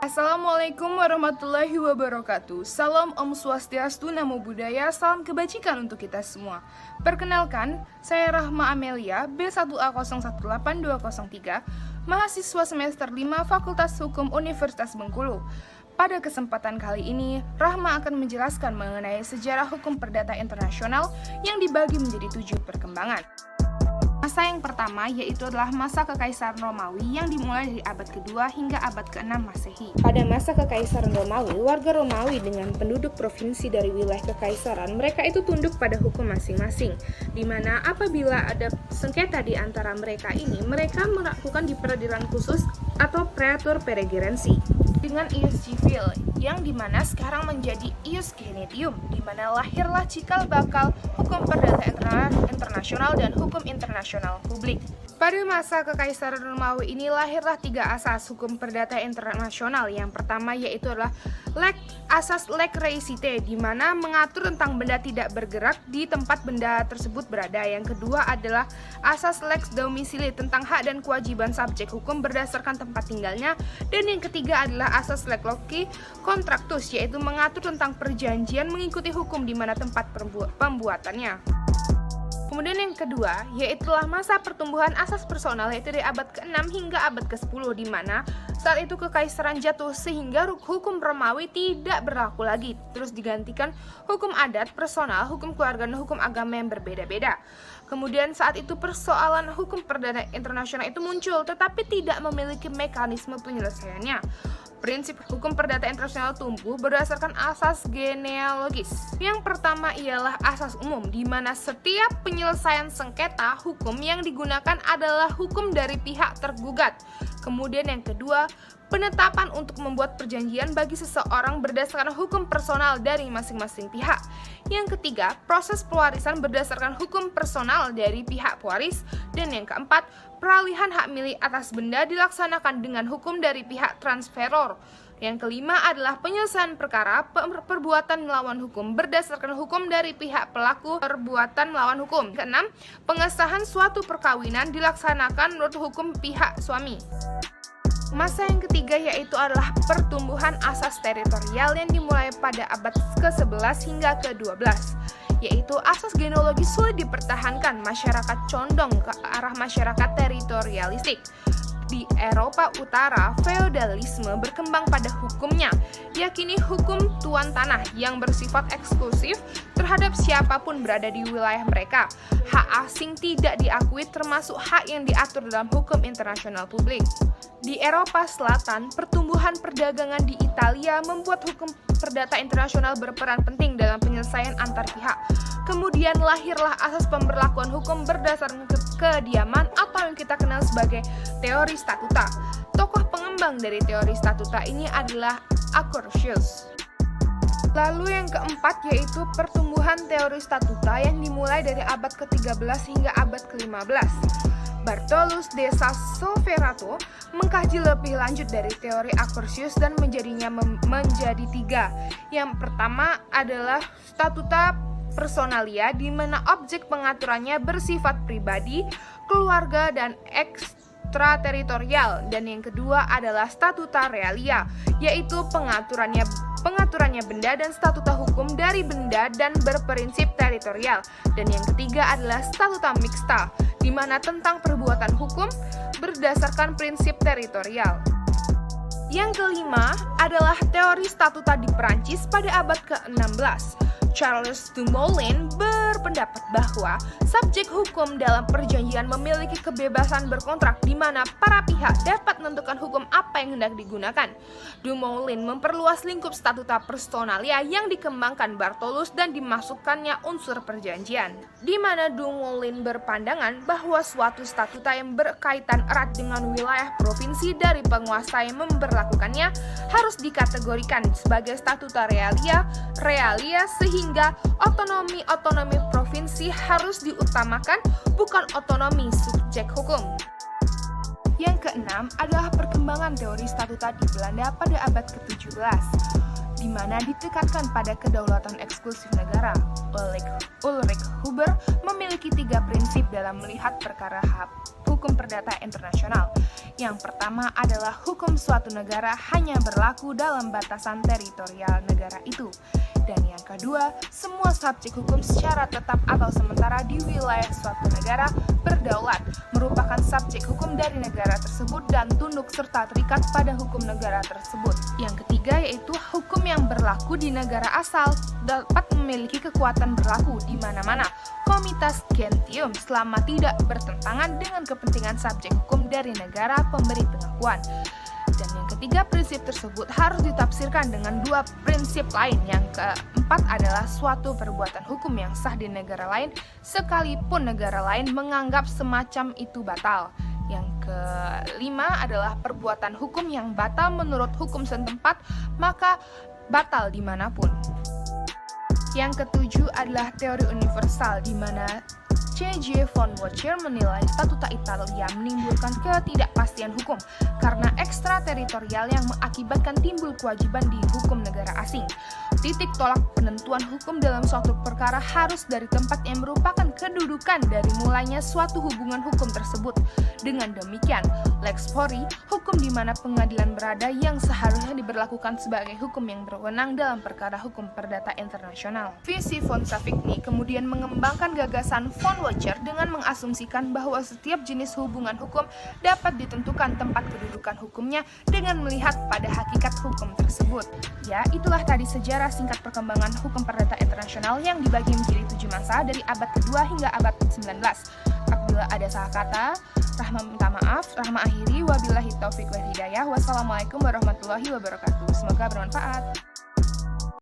Assalamualaikum warahmatullahi wabarakatuh. Salam Om Swastiastu, Namo Buddhaya, salam kebajikan untuk kita semua. Perkenalkan, saya Rahma Amelia, B1A018203, mahasiswa semester 5 Fakultas Hukum Universitas Bengkulu. Pada kesempatan kali ini, Rahma akan menjelaskan mengenai sejarah hukum perdata internasional yang dibagi menjadi 7 perkembangan. Masa yang pertama yaitu adalah masa Kekaisaran Romawi yang dimulai dari abad kedua hingga abad ke-6 Masehi. Pada masa Kekaisaran Romawi, warga Romawi dengan penduduk provinsi dari wilayah kekaisaran, mereka itu tunduk pada hukum masing-masing, di mana apabila ada sengketa di antara mereka ini, mereka melakukan di peradilan khusus atau praetor peregerensi dengan ius civil, yang dimana sekarang menjadi ius genetium, di mana lahirlah cikal bakal hukum perdata internasional dan hukum internasional publik. Pada masa Kekaisaran Romawi ini lahirlah 3 asas hukum perdata internasional. Yang pertama yaitu adalah asas lex reicite, di mana mengatur tentang benda tidak bergerak di tempat benda tersebut berada. Yang kedua adalah asas lex domicili, tentang hak dan kewajiban subjek hukum berdasarkan tempat tinggalnya. Dan yang ketiga adalah asas lex loci contractus, yaitu mengatur tentang perjanjian mengikuti hukum di mana tempat pembuatannya. Kemudian yang kedua, yaitulah masa pertumbuhan asas personal, yaitu dari abad ke-6 hingga abad ke-10, di mana saat itu kekaisaran jatuh sehingga hukum Romawi tidak berlaku lagi, terus digantikan hukum adat, personal, hukum keluarga, dan hukum agama yang berbeda-beda. Kemudian saat itu persoalan hukum perdata internasional itu muncul, tetapi tidak memiliki mekanisme penyelesaiannya. Prinsip hukum perdata internasional tumbuh berdasarkan asas genealogis. Yang pertama ialah asas umum, di mana setiap penyelesaian sengketa hukum yang digunakan adalah hukum dari pihak tergugat. Kemudian yang kedua, penetapan untuk membuat perjanjian bagi seseorang berdasarkan hukum personal dari masing-masing pihak. Yang ketiga, proses pewarisan berdasarkan hukum personal dari pihak pewaris. Dan yang keempat, peralihan hak milik atas benda dilaksanakan dengan hukum dari pihak transferor. Yang kelima adalah penyelesaian perkara perbuatan melawan hukum berdasarkan hukum dari pihak pelaku perbuatan melawan hukum. Keenam, pengesahan suatu perkawinan dilaksanakan menurut hukum pihak suami. Masa yang ketiga yaitu adalah pertumbuhan asas teritorial yang dimulai pada abad ke-11 hingga ke-12, yaitu asas genealogi sulit dipertahankan, masyarakat condong ke arah masyarakat teritorialistik. Di Eropa Utara, feodalisme berkembang pada hukumnya, yakini hukum tuan tanah yang bersifat eksklusif terhadap siapapun berada di wilayah mereka. Hak asing tidak diakui, termasuk hak yang diatur dalam hukum internasional publik. Di Eropa Selatan, pertumbuhan perdagangan di Italia membuat hukum perdata internasional berperan penting dalam penyelesaian antar pihak. Kemudian lahirlah asas pemberlakuan hukum berdasarkan kediaman atau yang kita kenal sebagai teori statuta. Tokoh pengembang dari teori statuta ini adalah Accursius. Lalu yang keempat yaitu pertumbuhan teori statuta yang dimulai dari abad ke-13 hingga abad ke-15. Bartolus de Sassoverato mengkaji lebih lanjut dari teori Accursius dan menjadinya menjadi 3. Yang pertama adalah statuta personalia, di mana objek pengaturannya bersifat pribadi, keluarga, dan ekstrateritorial. Dan yang kedua adalah statuta realia, yaitu pengaturannya benda dan statuta hukum dari benda dan berprinsip teritorial. Dan yang ketiga adalah statuta mixta, di mana tentang perbuatan hukum berdasarkan prinsip teritorial. Yang kelima adalah teori statuta di Perancis pada abad ke-16. Charles Dumoulin berpendapat bahwa subjek hukum dalam perjanjian memiliki kebebasan berkontrak, di mana para pihak dapat menentukan hukum apa yang hendak digunakan. Dumoulin memperluas lingkup statuta personalia yang dikembangkan Bartolus dan dimasukkannya unsur perjanjian, di mana Dumoulin berpandangan bahwa suatu statuta yang berkaitan erat dengan wilayah provinsi dari penguasa yang memberlakukannya harus dikategorikan sebagai statuta realia sehingga otonomi provinsi harus diutamakan, bukan otonomi subjek hukum. Yang keenam adalah perkembangan teori statuta di Belanda pada abad ke-17, di mana ditekankan pada kedaulatan eksklusif negara. Ulrich Huber memiliki 3 prinsip dalam melihat perkara hukum perdata internasional. Yang pertama adalah hukum suatu negara hanya berlaku dalam batasan teritorial negara itu. Dan yang kedua, semua subjek hukum secara tetap atau sementara di wilayah suatu negara berdaulat, merupakan subjek hukum dari negara tersebut dan tunduk serta terikat pada hukum negara tersebut. Yang ketiga yaitu hukum yang berlaku di negara asal dapat memiliki kekuatan berlaku di mana-mana, comitas gentium, selama tidak bertentangan dengan kepentingan subjek hukum dari negara pemberi pengakuan. Dan yang ketiga, prinsip tersebut harus ditafsirkan dengan dua prinsip lain. Yang keempat adalah suatu perbuatan hukum yang sah di negara lain, sekalipun negara lain menganggap semacam itu batal. Yang kelima adalah perbuatan hukum yang batal menurut hukum setempat, maka batal dimanapun. Yang ketujuh adalah teori universal, di mana C.J. von Wacher menilai Statuta Italia menimbulkan ketidakpastian hukum karena ekstrateritorial yang mengakibatkan timbul kewajiban di hukum negara asing. Titik tolak penentuan hukum dalam suatu perkara harus dari tempat yang merupakan kedudukan dari mulainya suatu hubungan hukum tersebut. Dengan demikian, lex fori, hukum di mana pengadilan berada yang seharusnya diberlakukan sebagai hukum yang berwenang dalam perkara hukum perdata internasional. Visi von Savigny kemudian mengembangkan gagasan von Wacher dengan mengasumsikan bahwa setiap jenis hubungan hukum dapat ditentukan tempat kedudukan hukumnya dengan melihat pada hakikat hukum tersebut. Ya, itulah tadi sejarah singkat perkembangan hukum perdata internasional yang dibagi menjadi 7 masa dari abad kedua hingga abad 19. Apabila ada salah kata, Rahma minta maaf, Rahma akhiri, wabillahi taufiq wal hidayah, wassalamualaikum warahmatullahi wabarakatuh. Semoga bermanfaat.